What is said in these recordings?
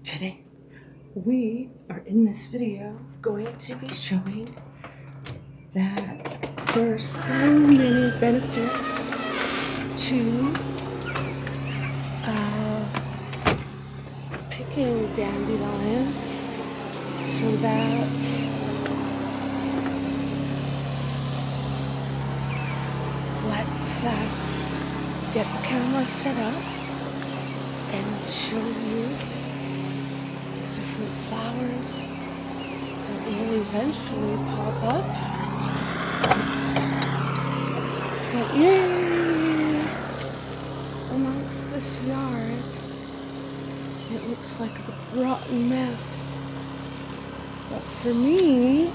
Today we are in this video going to be showing that there are so many benefits to picking dandelions, so that let's get the camera set up and show you the different flowers that will eventually pop up. But yay! Amongst this yard, it looks like a rotten mess. But for me, you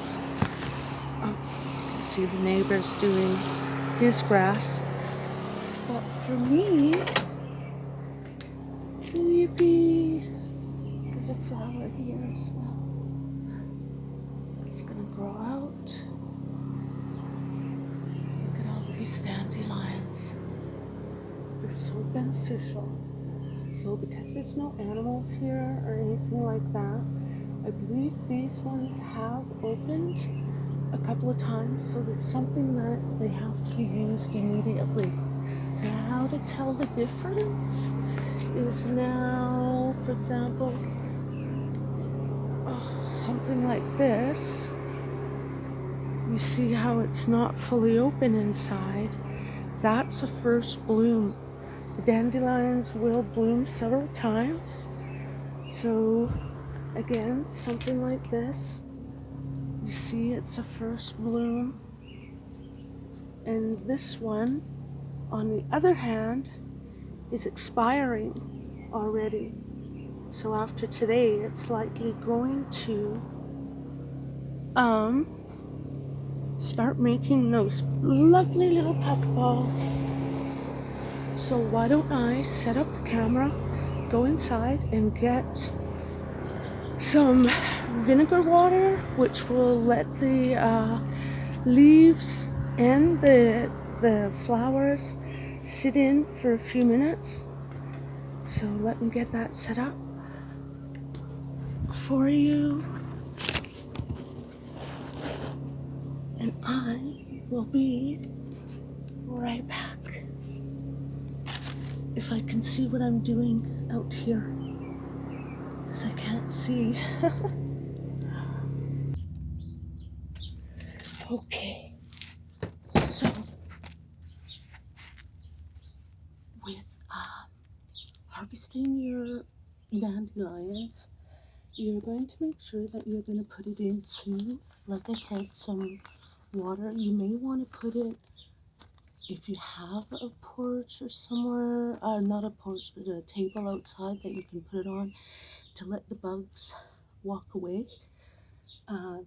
can see the neighbor's doing his grass. But for me, yippee, there's a flower here as well. It's gonna grow out. Look at all these dandelions. They're so beneficial. So because there's no animals here or anything like that, I believe these ones have opened a couple of times, so there's something that they have to be used immediately. So how to tell the difference is now, for example, something like this. You see how it's not fully open inside? That's a first bloom. The dandelions will bloom several times. So again, something like this, you see it's a first bloom. And this one, on the other hand, is expiring already. So after today, it's likely going to start making those lovely little puffballs. So why don't I set up the camera, go inside and get some vinegar water, which will let the leaves and the flowers sit in for a few minutes. So let me get that set up for you, and I will be right back. If I can see what I'm doing out here, because I can't see. Okay, so with harvesting your dandelions, you're going to make sure that you're going to put it into, like I said, some water. You may want to put it, if you have a porch or somewhere, not a porch, but a table outside that you can put it on to let the bugs walk away.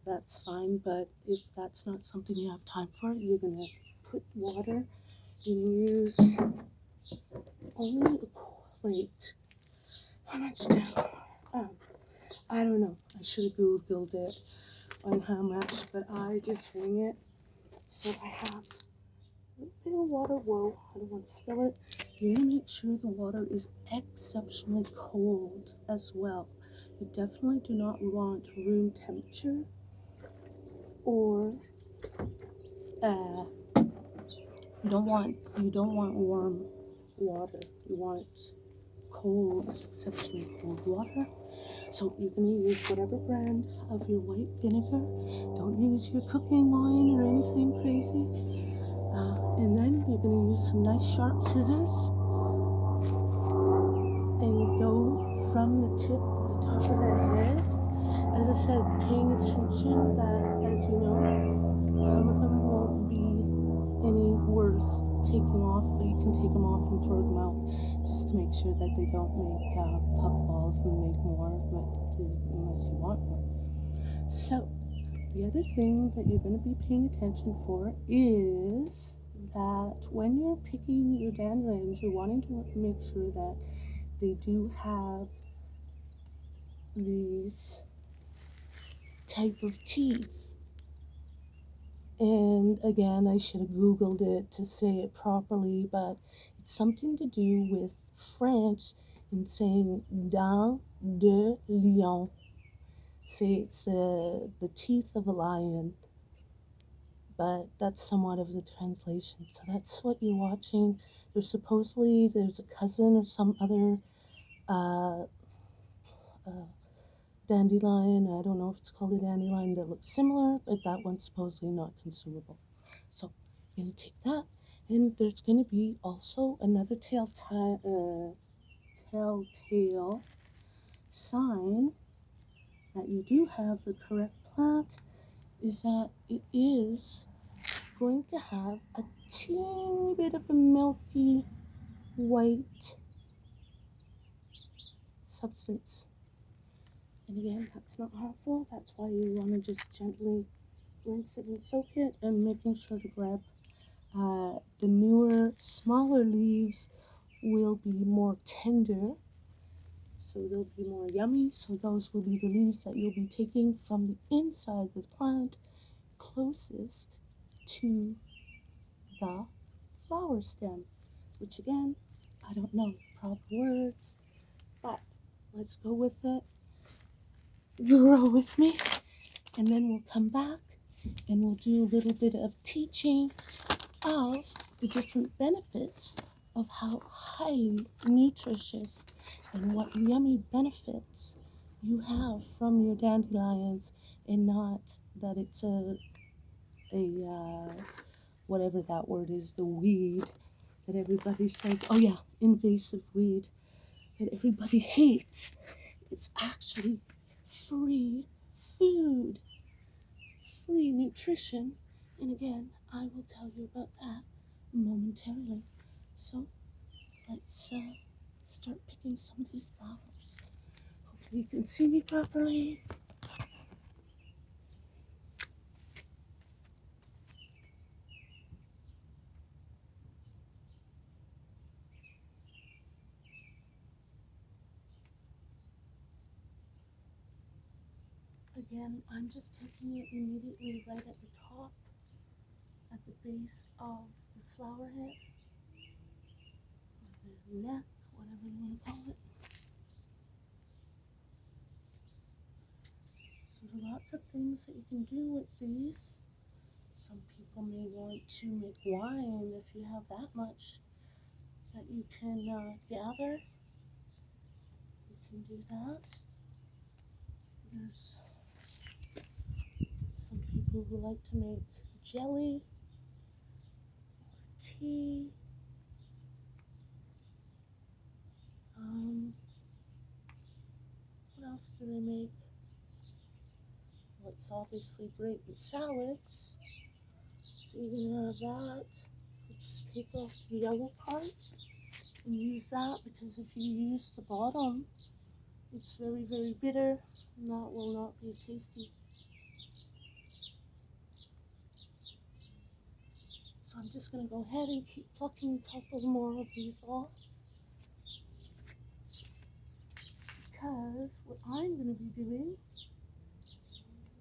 That's fine, but if that's not something you have time for, you're going to put water. You use only a plate. How much do I don't know. I should have Googled it on how much, but I just wing it. So I have a little water. Whoa, I don't want to spill it. You want to make sure the water is exceptionally cold as well. You definitely do not want room temperature, or you don't want warm water. You want cold, exceptionally cold water. So you're going to use whatever brand of your white vinegar. Don't use your cooking wine or anything crazy. And then you're going to use some nice sharp scissors and go from the tip to the top of the head. As I said, paying attention that, as you know, some of them won't be any worth taking off, but you can take them off and throw them out just to make sure that they don't make puffballs and make more, but unless you want more. So the other thing that you're going to be paying attention for is that when you're picking your dandelions, you're wanting to make sure that they do have these type of teeth. And again, I should have Googled it to say it properly, but it's something to do with French. in saying dandelion. Say it's the teeth of a lion, but that's somewhat of the translation. So that's what you're watching. There's a cousin or some other uh, uh, dandelion. I don't know if it's called a dandelion that looks similar, but that one's supposedly not consumable. So you're gonna take that, and there's gonna be also another telltale sign that you do have the correct plant, is that it is going to have a teeny bit of a milky white substance. And again, that's not harmful. That's why you want to just gently rinse it and soak it, and making sure to grab the newer, smaller leaves will be more tender, so they'll be more yummy. So those will be the leaves that you'll be taking from the inside of the plant closest to the flower stem, which again, I don't know the proper words, but let's go with it. You roll with me, and then we'll come back and we'll do a little bit of teaching of the different benefits of how highly nutritious and what yummy benefits you have from your dandelions, and not that it's a whatever that word is, the weed that everybody says, oh yeah, invasive weed, that everybody hates. It's actually free food, free nutrition. And again, I will tell you about that momentarily. So let's start picking some of these flowers. Hopefully you can see me properly. Again, I'm just taking it immediately right at the top, at the base of the flower head, or the neck, whatever you want to call it. So there are lots of things that you can do with these. Some people may want to make wine if you have that much that you can gather. You can do that. There's some people who like to make jelly or tea. What else do they make? Well, it's obviously great with salads. So you can have that. You just take off the yellow part and use that, because if you use the bottom, it's very, very bitter, and that will not be tasty. So I'm just going to go ahead and keep plucking a couple more of these off, because what I'm going to be doing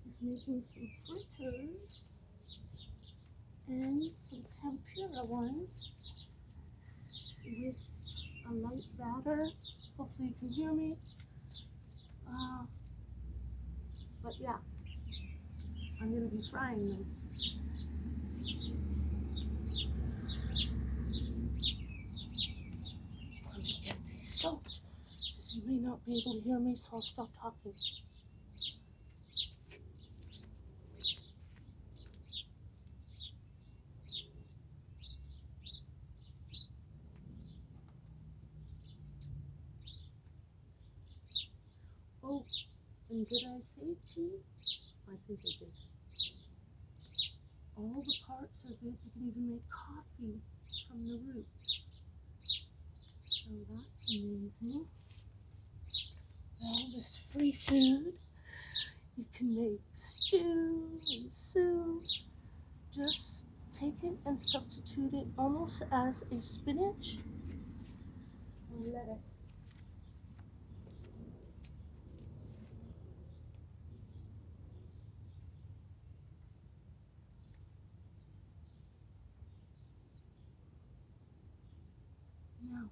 is making some fritters and some tempura ones with a light batter. Hopefully you can hear me. But yeah, I'm going to be frying them. Let me get these soaked, because you may not be able to hear me, so I'll stop talking. Oh, and did I say tea? I think I did. All the parts are good. You can even make coffee from the roots. So that's amazing. All this free food. You can make stew and soup. Just take it and substitute it almost as a spinach or lettuce. Now,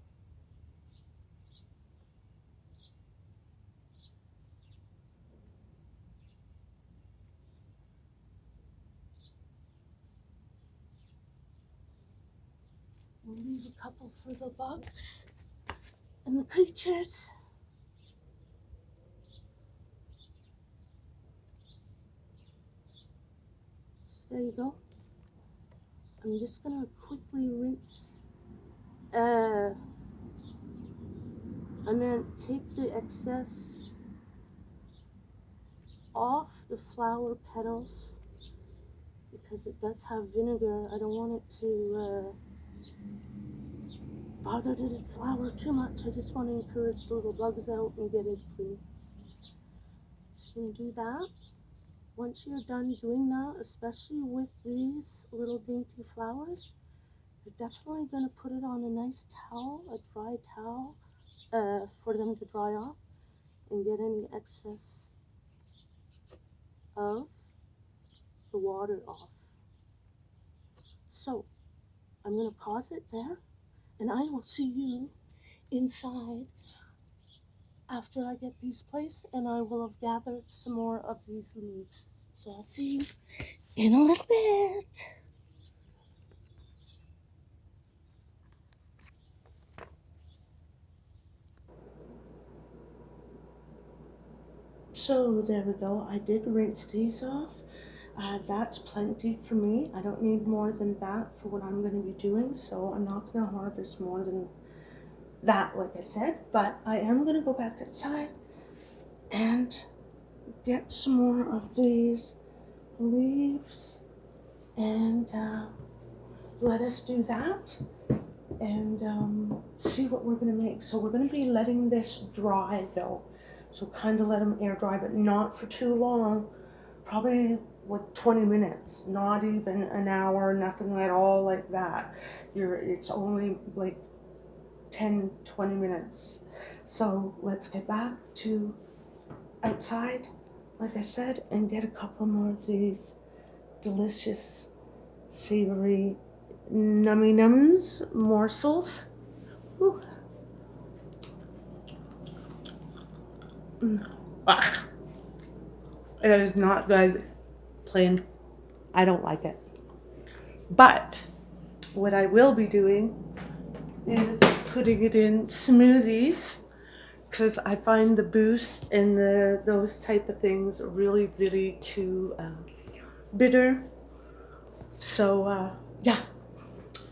We'll leave a couple for the bugs and the creatures. So there you go. I'm just gonna quickly rinse. And then take the excess off the flower petals because it does have vinegar. I don't want it to bother the flower too much. I just want to encourage the little bugs out and get it clean. So you can do that. Once you're done doing that, especially with these little dainty flowers, you're definitely going to put it on a nice towel, a dry towel, for them to dry off and get any excess of the water off. So I'm going to pause it there, and I will see you inside after I get these placed, and I will have gathered some more of these leaves. So I'll see you in a little bit. So there we go. I did rinse these off. That's plenty for me. I don't need more than that for what I'm going to be doing, so I'm not going to harvest more than that, like I said, but I am going to go back outside and get some more of these leaves, and let us do that and see what we're going to make. So we're going to be letting this dry though, so kind of let them air dry, but not for too long, probably like 20 minutes, not even an hour, nothing at all like that. It's only like 10-20 minutes. So let's get back to outside, like I said, and get a couple more of these delicious savory nummy nums morsels. Whew. Ah. It is not good plain. I don't like it. But what I will be doing is putting it in smoothies, because I find the boost and those type of things really, really too bitter. So yeah,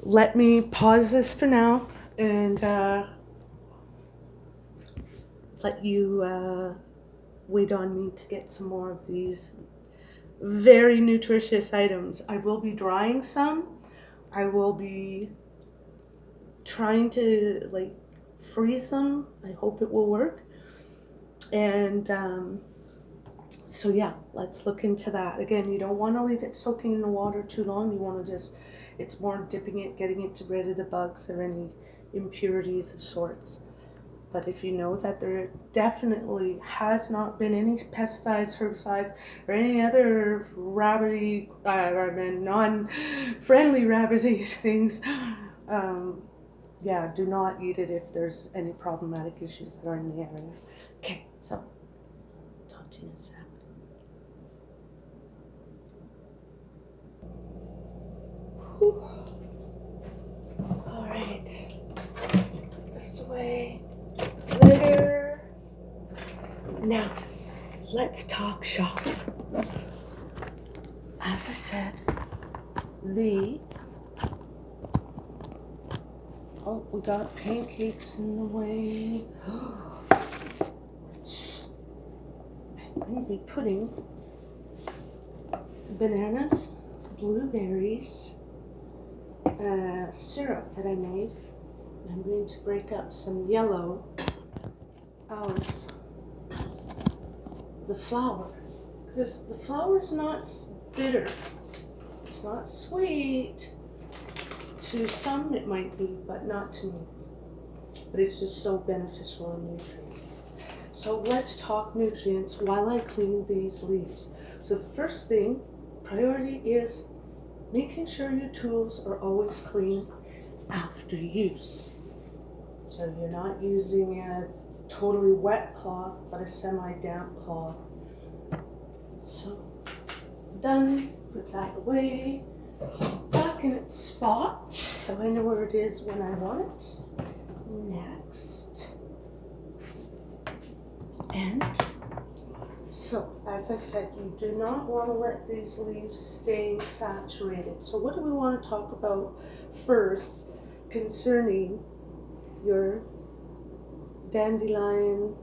let me pause this for now and let you wait on me to get some more of these very nutritious items. I will be drying some. I will be trying to like freeze them. I hope it will work. And so yeah, let's look into that. Again, you don't want to leave it soaking in the water too long. You want to just, it's more dipping it, getting it rid of the bugs or any impurities of sorts. But if you know that there definitely has not been any pesticides, herbicides, or any other rabbity, non-friendly rabbity things, yeah, do not eat it if there's any problematic issues that are in the area. Okay, so talk to you in a sec. Whew. All right, put this away. Later. Now, let's talk shop. As I said, oh, we got pancakes in the way. I'm going to be putting bananas, blueberries, syrup that I made. I'm going to break up some yellow of the flour, because the flour is not bitter. It's not sweet. To some it might be, but not to me. But it's just so beneficial in nutrients. So let's talk nutrients while I clean these leaves. So the first thing, priority is making sure your tools are always clean after use. So you're not using a totally wet cloth, but a semi-damp cloth. So done, put that away, back in its spot. so I know where it is when I want it. Next. And so, as I said, you do not want to let these leaves stay saturated. So what do we want to talk about first concerning your dandelion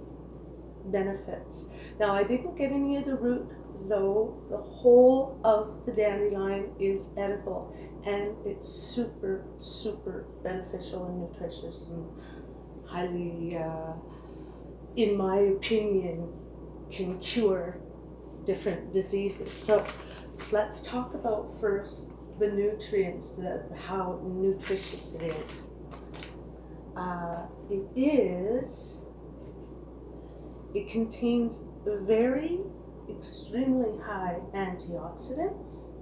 benefits? Now, I didn't get any of the root, though the whole of the dandelion is edible, and it's super, super beneficial and nutritious and highly, in my opinion, can cure different diseases. So let's talk about first the nutrients, how nutritious it is. It contains very extremely high antioxidants,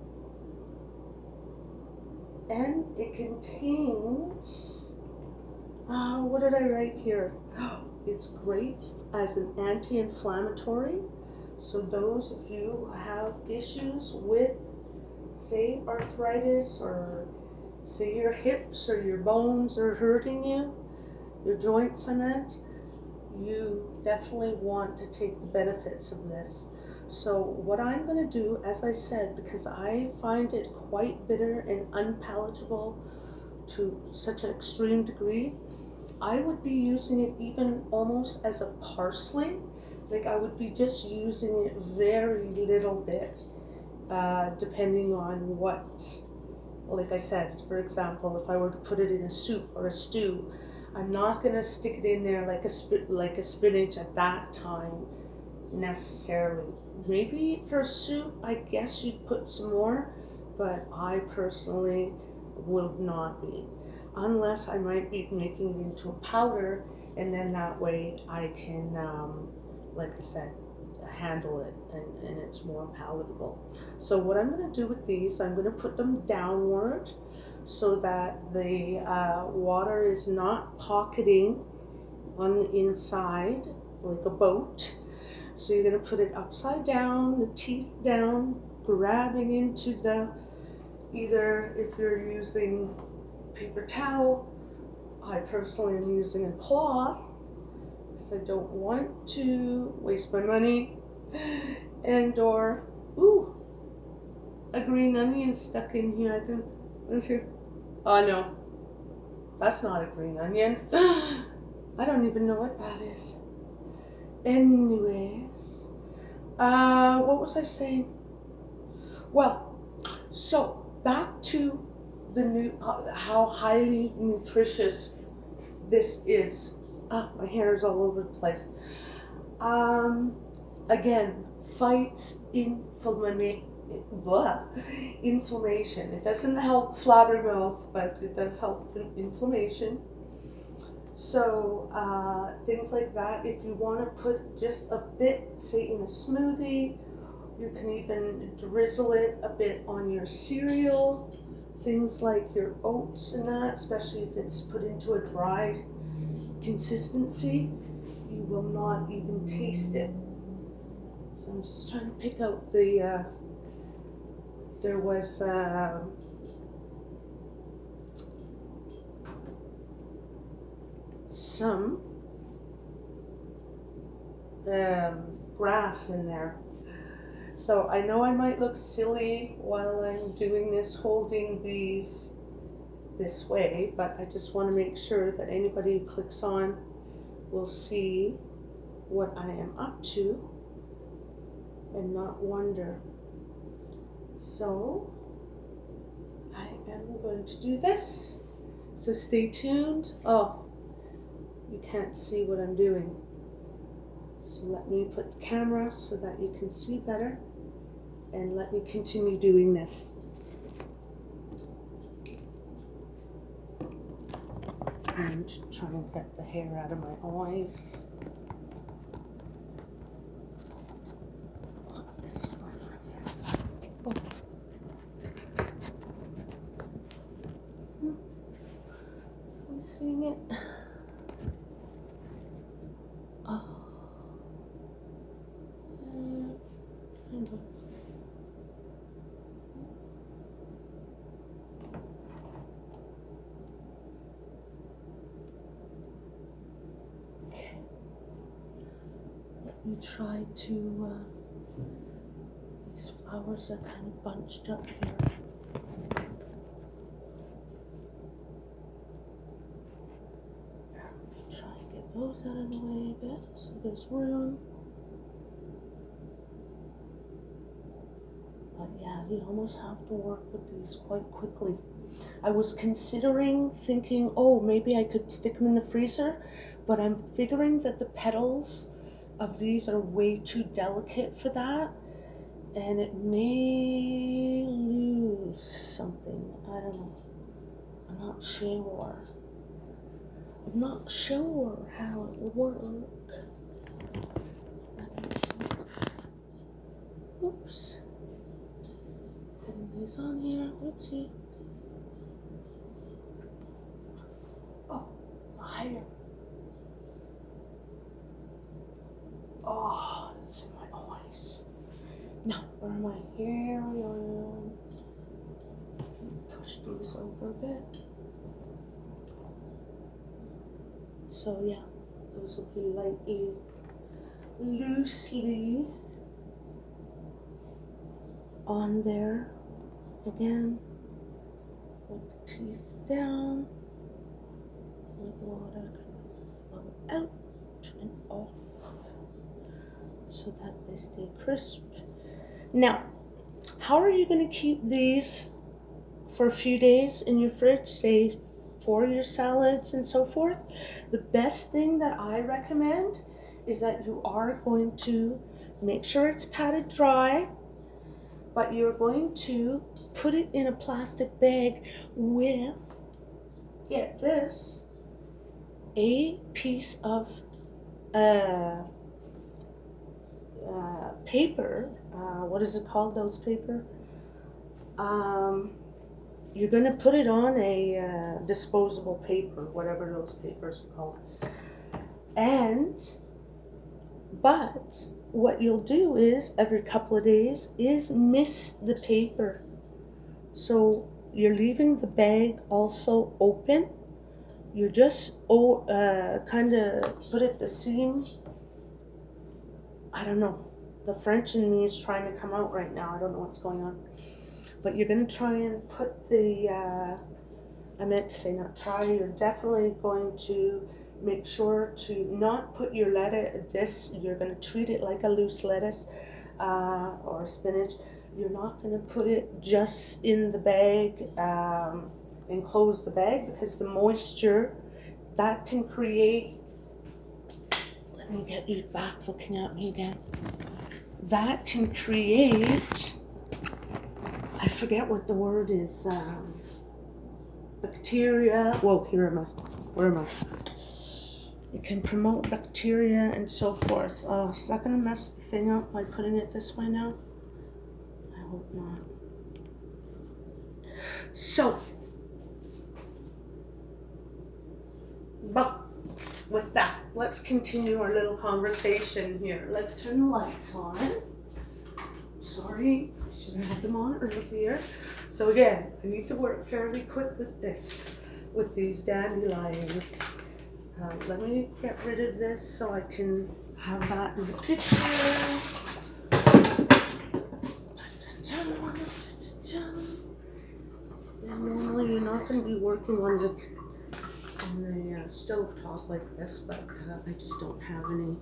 and it contains, what did I write here? It's great as an anti-inflammatory. So those of you who have issues with, say, arthritis, or say your hips or your bones are hurting you, your joints I meant, you definitely want to take the benefits of this. So what I'm going to do, as I said, because I find it quite bitter and unpalatable to such an extreme degree, I would be using it even almost as a parsley. Like, I would be just using it very little bit, depending on what, like I said, for example, if I were to put it in a soup or a stew, I'm not going to stick it in there like a spinach at that time necessarily. Maybe for a soup, I guess you'd put some more, but I personally will not be, unless I might be making it into a powder, and then that way I can, like I said, handle it, and it's more palatable. So what I'm going to do with these, I'm going to put them downward so that the water is not pocketing on the inside like a boat. So you're going to put it upside down, the teeth down, grabbing into the, either if you're using paper towel, I personally am using a cloth because I don't want to waste my money, and or, ooh, a green onion stuck in here, I think. Oh no, that's not a green onion. I don't even know what that is. Anyways, what was I saying? Well, so back to the how highly nutritious this is. My hair is all over the place. Again, fights inflammation. It doesn't help flabbermouth, but it does help inflammation. So things like that, if you want to put just a bit, say in a smoothie, you can even drizzle it a bit on your cereal, things like your oats and that, especially if it's put into a dry consistency, you will not even taste it. So I'm just trying to pick out the, there was some grass in there. So I know I might look silly while I'm doing this, holding these this way, but I just want to make sure that anybody who clicks on will see what I am up to and not wonder. So I am going to do this. So stay tuned. Oh, you can't see what I'm doing. So let me put the camera so that you can see better, and let me continue doing this. And try and get the hair out of my eyes. Are you seeing it? Oh. you try to, these flowers are kind of bunched up here. Let me try and get those out of the way a bit so there's room. But yeah, you almost have to work with these quite quickly. I was considering thinking, oh, maybe I could stick them in the freezer, but I'm figuring that the petals of these are way too delicate for that, and it may lose something. I don't know. I'm not sure. I'm not sure how it would work. Oops. Putting these on here. Whoopsie. Oh, my hair. Oh, it's in my eyes. Now, where am I? Here I am. Push these over a bit. So yeah, those will be lightly, loosely on there. Again, with the teeth down. Let the water flow out and off so that they stay crisp. Now, how are you going to keep these for a few days in your fridge, say for your salads and so forth? The best thing that I recommend is that you are going to make sure it's patted dry, but you're going to put it in a plastic bag with, get this, a piece of paper. What is it called, those paper? You're going to put it on a disposable paper, whatever those papers are called. But what you'll do is, every couple of days, is mist the paper. So you're leaving the bag also open. You just kind of put it the seam. I don't know. The French in me is trying to come out right now. I don't know what's going on. But you're going to try and put the, I meant to say not try, you're definitely going to make sure to not put your lettuce, you're going to treat it like a loose lettuce or spinach. You're not going to put it just in the bag and close the bag, because the moisture, that can create, let me get you back looking at me again, that can create, I forget what the word is, bacteria. Whoa, here am I? Where am I? It can promote bacteria and so forth. Is that going to mess the thing up by putting it this way now? I hope not. So, but with that, let's continue our little conversation here. Let's turn the lights on. Sorry, I should have had them on earlier. So again, I need to work fairly quick with this, with these dandelions. Let me get rid of this so I can have that in the picture. And normally you're not going to be working on the stove top like this, but I just don't have any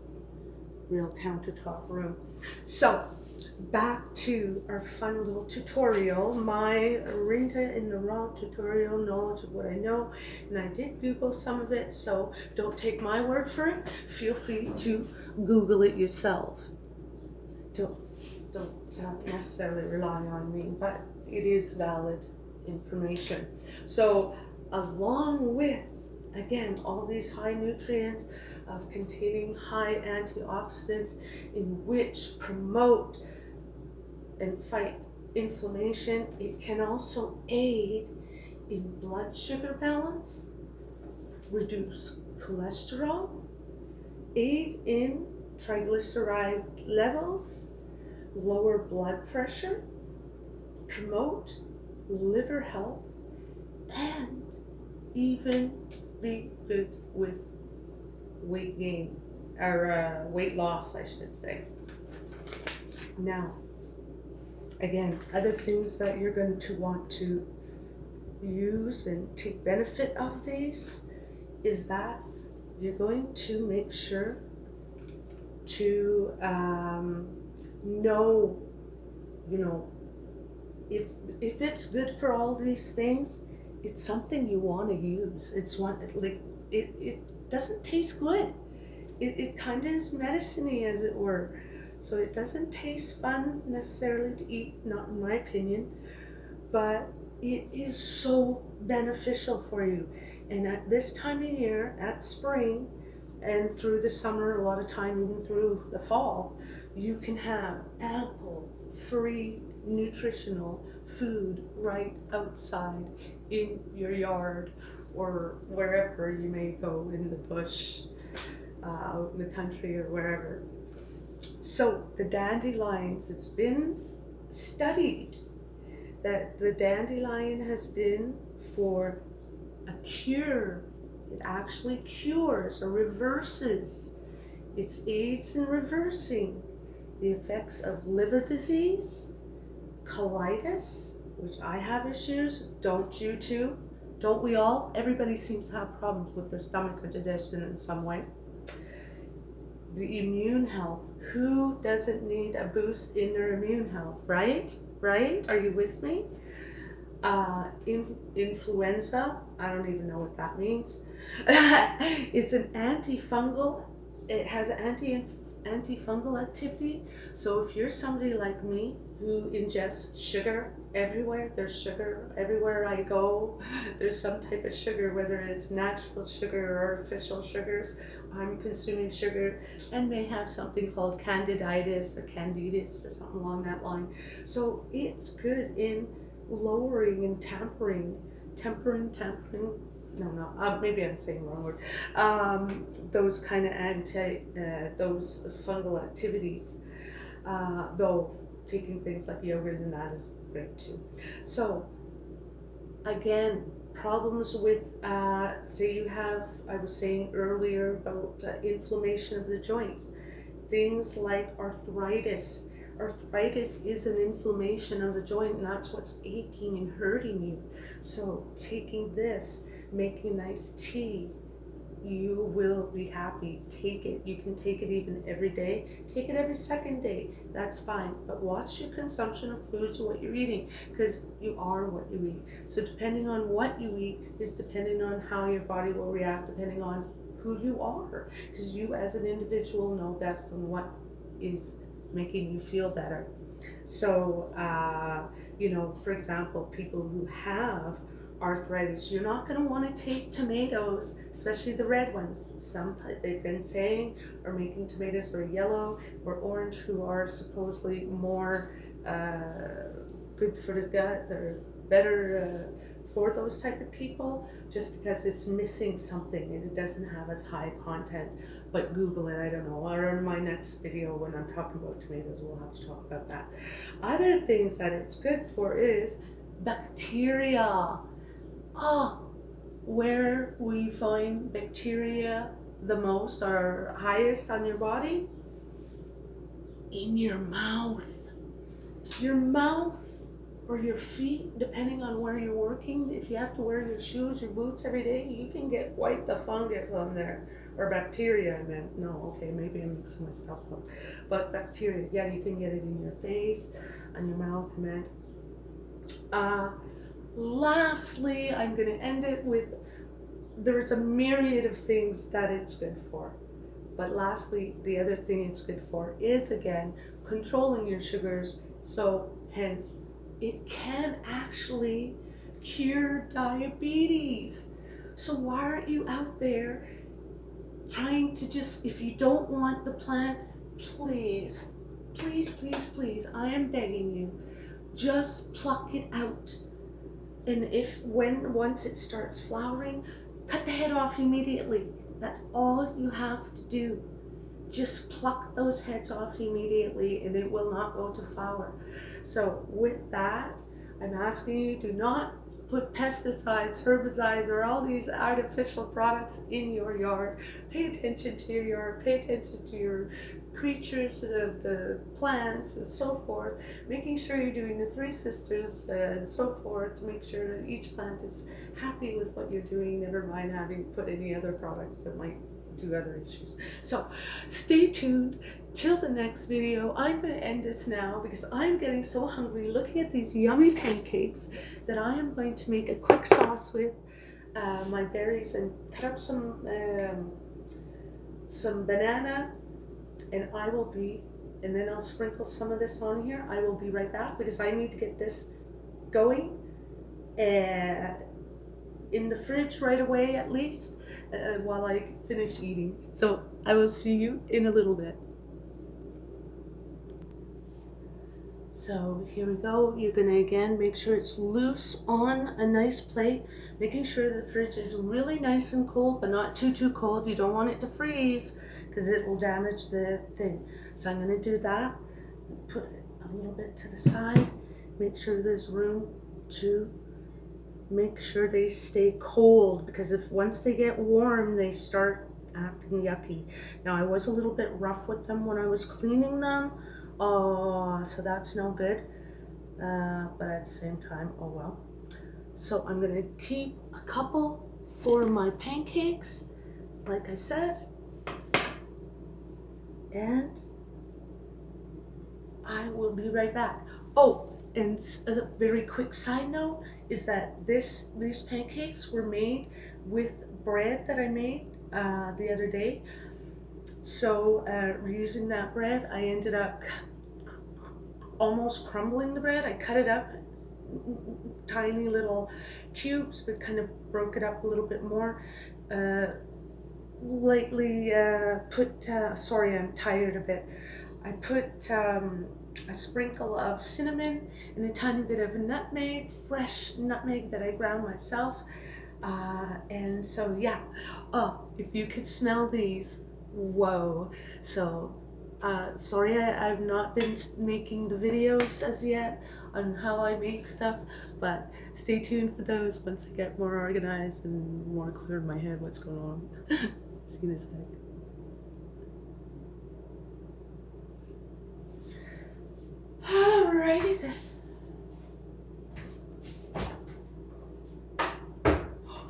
real countertop room. So, back to our fun little tutorial, my Rinta in the Raw tutorial, knowledge of what I know, and I did Google some of it, so don't take my word for it. Feel free to Google it yourself. Don't necessarily rely on me, but it is valid information. So, along with, again, all these high nutrients of containing high antioxidants in which promote and fight inflammation, it can also aid in blood sugar balance, reduce cholesterol, aid in triglyceride levels, lower blood pressure, promote liver health, and even be good with weight gain. or weight loss, I should say. Now, again, other things that you're going to want to use and take benefit of these is that you're going to make sure to know, you know, if it's good for all these things, it's something you want to use. It's one like it doesn't taste good. It kind of is medicine-y, as it were. So it doesn't taste fun necessarily to eat, not in my opinion, but it is so beneficial for you. And at this time of year, at spring, and through the summer, a lot of time, even through the fall, you can have ample, free, nutritional food right outside in your yard or wherever you may go, in the bush, out in the country or wherever. So the dandelions, it's been studied that the dandelion has been for a cure. It actually cures or reverses. It aids in reversing the effects of liver disease, colitis, which I have issues. Don't you too? Don't we all? Everybody seems to have problems with their stomach or digestion in some way. The immune health. Who doesn't need a boost in their immune health, right? Right? Are you with me? Influenza, I don't even know what that means. It's an antifungal. It has antifungal activity. So if you're somebody like me who ingests sugar everywhere, there's sugar everywhere I go. There's some type of sugar, whether it's natural sugar or artificial sugars. I'm consuming sugar and may have something called candiditis or candidus or something along that line. So it's good in lowering and tempering, maybe I'm saying the wrong word, those kind of those fungal activities, though taking things like yogurt and that is great too. So again, problems with, say you have, I was saying earlier about inflammation of the joints, things like arthritis. Arthritis is an inflammation of the joint, and that's what's aching and hurting you. So taking this, making a nice tea, you will be happy. Take it. You can take it even every day. Take it every second day. That's fine. But watch your consumption of foods and what you're eating, because you are what you eat. So depending on what you eat is depending on how your body will react, depending on who you are. Because you as an individual know best on what is making you feel better. So, you know, for example, people who have arthritis, you're not going to want to take tomatoes, especially the red ones. Some, they've been saying, are making tomatoes or yellow or orange, who are supposedly more good for the gut, or better for those type of people, just because it's missing something and it doesn't have as high content. But Google it, I don't know, or in my next video when I'm talking about tomatoes, we'll have to talk about that. Other things that it's good for is bacteria. Where we find bacteria the most, or highest on your body? In your mouth. Your mouth or your feet, depending on where you're working. If you have to wear your shoes, your boots every day, you can get quite the fungus on there. Or bacteria, I meant. No, okay, maybe I'm mixing my stuff up. But bacteria, yeah, you can get it in your face, on your mouth, I meant. Lastly, I'm going to end it with, there's a myriad of things that it's good for. But lastly, the other thing it's good for is, again, controlling your sugars. So hence, it can actually cure diabetes. So why aren't you out there trying to just, if you don't want the plant, please, please, please, please, I am begging you, just pluck it out. And once it starts flowering, cut the head off immediately. That's all you have to do. Just pluck those heads off immediately and it will not go to flower. So with that, I'm asking you, do not put pesticides, herbicides, or all these artificial products in your yard. Pay attention to your yard, pay attention to your creatures, the plants, and so forth. Making sure you're doing the three sisters and so forth to make sure that each plant is happy with what you're doing, never mind having put any other products that might do other issues. So stay tuned till the next video. I'm going to end this now because I'm getting so hungry looking at these yummy pancakes that I am going to make a quick sauce with my berries and cut up some banana, and and then I'll sprinkle some of this on here. I will be right back because I need to get this going in the fridge right away at least while I finish eating. So I will see you in a little bit. So here we go. You're gonna again make sure it's loose on a nice plate, making sure the fridge is really nice and cold, but not too cold. You don't want it to freeze because it will damage the thing. So I'm gonna do that. Put it a little bit to the side. Make sure there's room to make sure they stay cold, because if once they get warm, they start acting yucky. Now I was a little bit rough with them when I was cleaning them. Oh, so that's no good. But at the same time, oh well. So I'm gonna keep a couple for my pancakes, like I said. And I will be right back. Oh, and a very quick side note is that these pancakes were made with bread that I made the other day. So using that bread, I ended up almost crumbling the bread. I cut it up tiny little cubes, but kind of broke it up a little bit more. Sorry, I'm tired a bit. I put a sprinkle of cinnamon and a tiny bit of nutmeg, fresh nutmeg that I ground myself. And so yeah, if you could smell these, whoa. So sorry I've not been making the videos as yet on how I make stuff, but stay tuned for those once I get more organized and more clear in my head what's going on. See you in a sec. Alrighty then.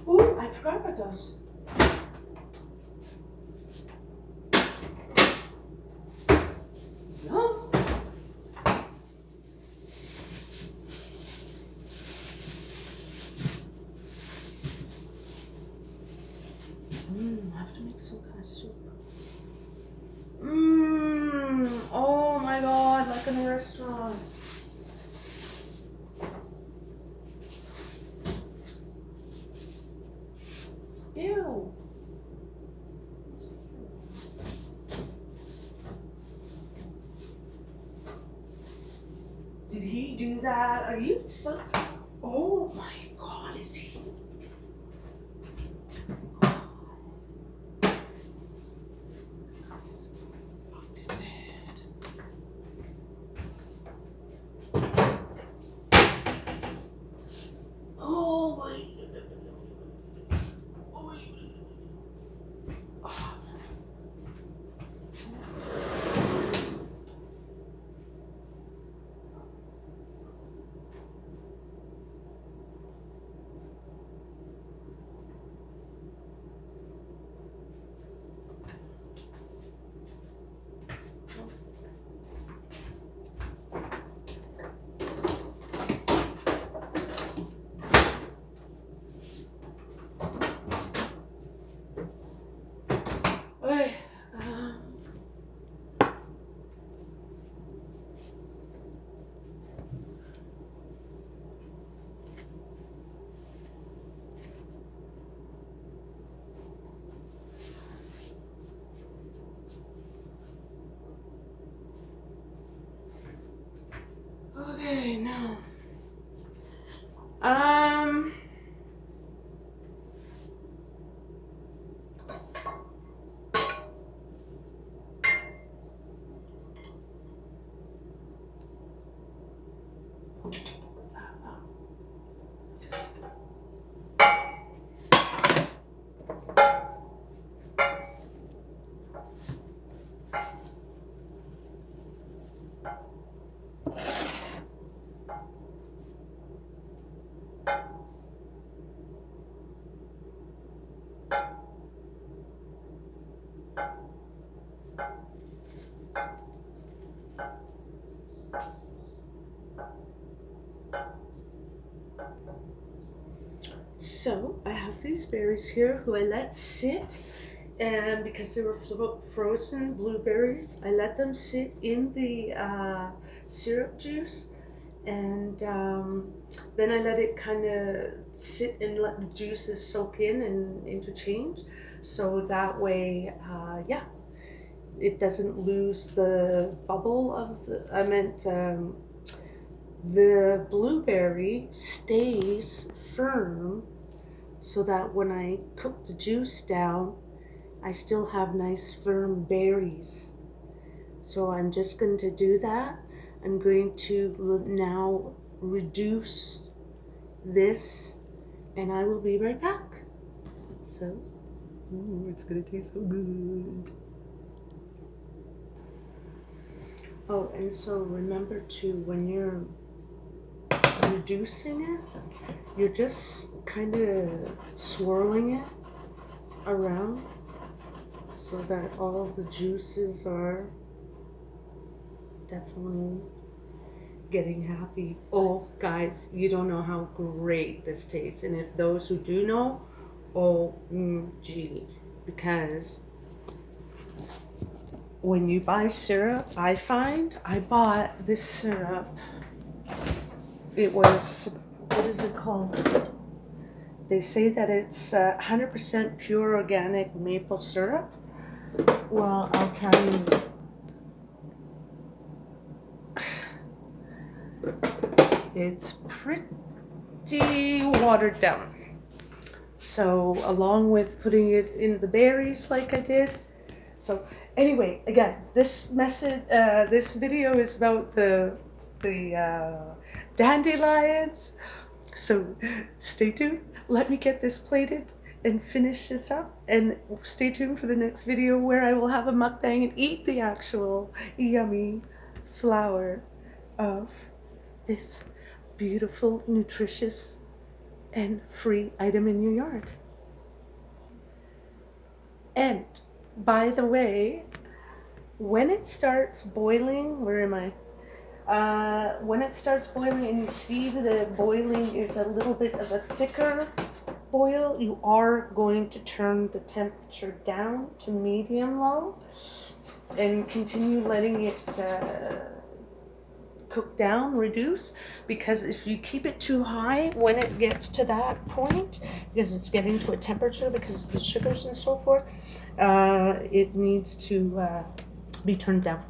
Oh, I forgot about those. No. I have to make some kind of soup. Oh my God, like in a restaurant. Ew. Did he do that? Are you so... Oh my God, is he... Oh my... So I have these berries here who I let sit, and because they were frozen blueberries, I let them sit in the syrup juice, and then I let it kind of sit and let the juices soak in and interchange, so that way, yeah, it doesn't lose the bubble of the, I meant the blueberry stays firm so that when I cook the juice down, I still have nice firm berries. So I'm just going to do that. I'm going to now reduce this, and I will be right back. So, it's going to taste so good. Oh, and so remember to, when you're reducing it, you're just kind of swirling it around so that all the juices are definitely getting happy. Oh, guys, you don't know how great this tastes. And if those who do know, OMG, because when you buy syrup, I find I bought this syrup. It was, what is it called? They say that it's 100% pure organic maple syrup. Well, I'll tell you, it's pretty watered down. So along with putting it in the berries like I did. So anyway, again, this message, this video is about the dandelions. So stay tuned. Let me get this plated and finish this up, and stay tuned for the next video where I will have a mukbang and eat the actual yummy flower of this beautiful, nutritious, and free item in your yard. And by the way, when it starts boiling, where am I? When it starts boiling and you see that the boiling is a little bit of a thicker boil, you are going to turn the temperature down to medium low and continue letting it cook down, reduce, because if you keep it too high, when it gets to that point, because it's getting to a temperature because of the sugars and so forth, it needs to be turned down.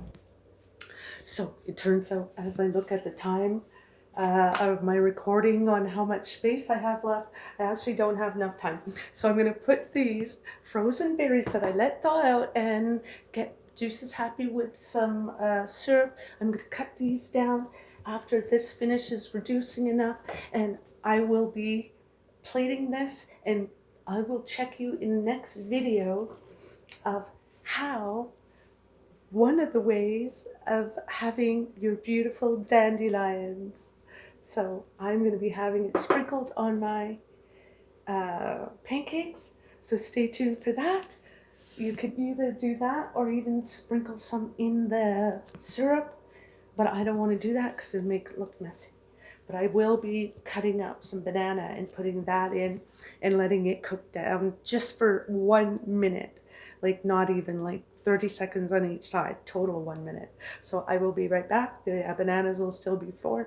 So it turns out, as I look at the time of my recording on how much space I have left, I actually don't have enough time. So I'm going to put these frozen berries that I let thaw out and get juices happy with some syrup. I'm going to cut these down after this finishes reducing enough, and I will be plating this, and I will check you in the next video of how one of the ways of having your beautiful dandelions. So I'm going to be having it sprinkled on my pancakes, so stay tuned for that. You could either do that or even sprinkle some in the syrup, but I don't want to do that because it'll make it look messy. But I will be cutting up some banana and putting that in and letting it cook down just for 1 minute, like not even like 30 seconds on each side, total 1 minute. So I will be right back. The bananas will still be firm.